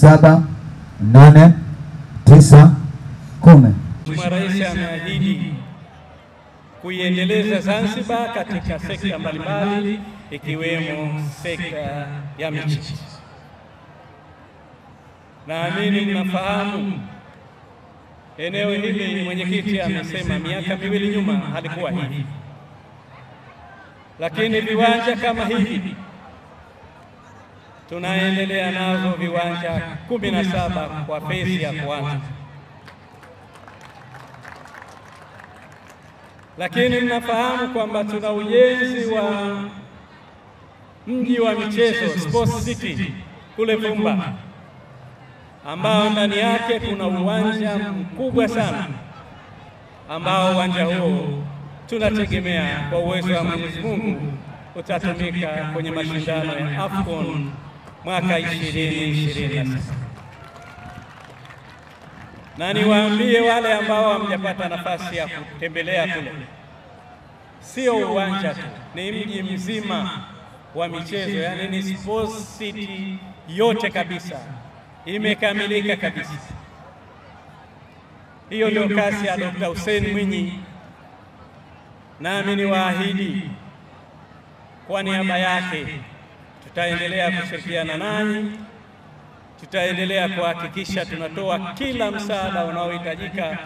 7, 8, 9, 10. Mheshimiwa Rais ameahidi kuiendeleza Zanzibar katika sekta mbalimbali ikiwemo sekta ya michezo. Naamini mnafahamu eneo hili, mwenyekiti amesema miaka miwili nyuma halikuwa hivi, lakini viwanja kama hivi tunaendelea nazo, viwanja 17 kwa fezi ya kwanza. Lakini mnafahamu kwamba tuna ujenzi wa mji wa michezo Sports City kule Vumba, ambao ndani yake kuna uwanja mkubwa sana, ambao uwanja huo tunategemea kwa uwezo wa Mwenyezi Mungu utatumika kwenye mashindano ya AFCON mwaka 2026. Na niwaambie wale ambao hamjapata nafasi ya kutembelea kule, sio uwanja tu, ni mji mzima wa michezo, yani ni Sports City yote kabisa, imekamilika kabisa. Hiyo ndio kazi ya Dr. Hussein Mwinyi, nami niwaahidi kwa niaba yake tutaendelea kushirikiana nanyi, tutaendelea kuhakikisha tunatoa kila msaada unaohitajika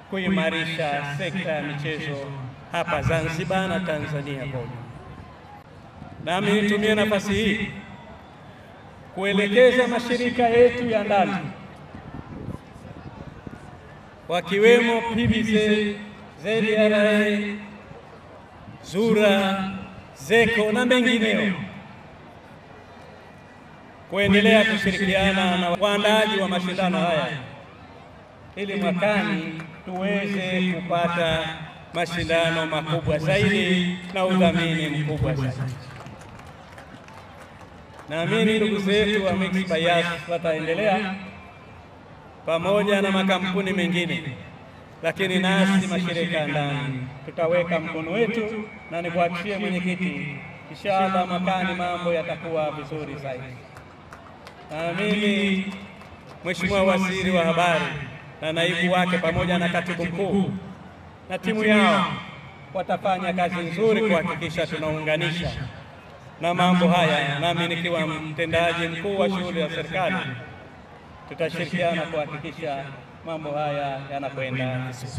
kuimarisha sekta ya michezo hapa Zanzibar na Tanzania kwa ujumla. Nami nitumie nafasi hii kuelekeza mashirika yetu ya ndani wakiwemo PBZ, ZRA, ZURA, ZECO na mengineo kuendelea kushirikiana na waandaaji wa mashindano haya ili mwakani tuweze kupata mashindano makubwa zaidi na udhamini mkubwa zaidi. Naamini ndugu zetu wa Mixx by Yas wataendelea pamoja na makampuni mengine, lakini nasi mashirika ndani tutaweka mkono wetu, na nikuhakikishie mwenyekiti, inshallah mwakani mambo yatakuwa vizuri zaidi. Naamini Mheshimiwa Waziri wa Habari na naibu wake pamoja na katibu mkuu na timu yao watafanya kazi nzuri kuhakikisha tunaunganisha na mambo haya. Nami nikiwa mtendaji mkuu wa shughuli za serikali, tutashirikiana kuhakikisha mambo haya yanakwenda vizuri.